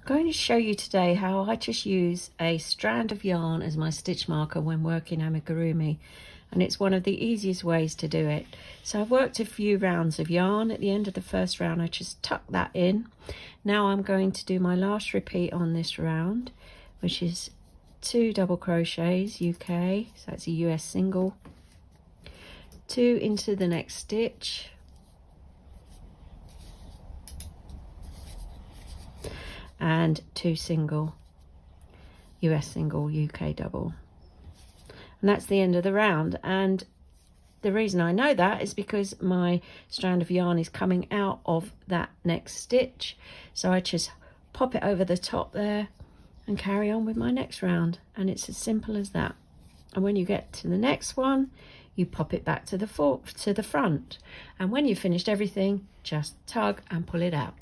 going to show you today how I just use a strand of yarn as my stitch marker when working amigurumi, and it's one of the easiest ways to do it. So I've worked a few rounds of yarn. At the end of the first round I just tuck that in. Now I'm going to do my last repeat on this round, which is 2 double crochets UK, so that's a US single, 2 into the next stitch, and 2 single, US single, UK double. And that's the end of the round. And the reason I know that is because my strand of yarn is coming out of that next stitch. So I just pop it over the top there and carry on with my next round. And it's as simple as that. And when you get to the next one, you pop it back to the front. And when you've finished everything, just tug and pull it out.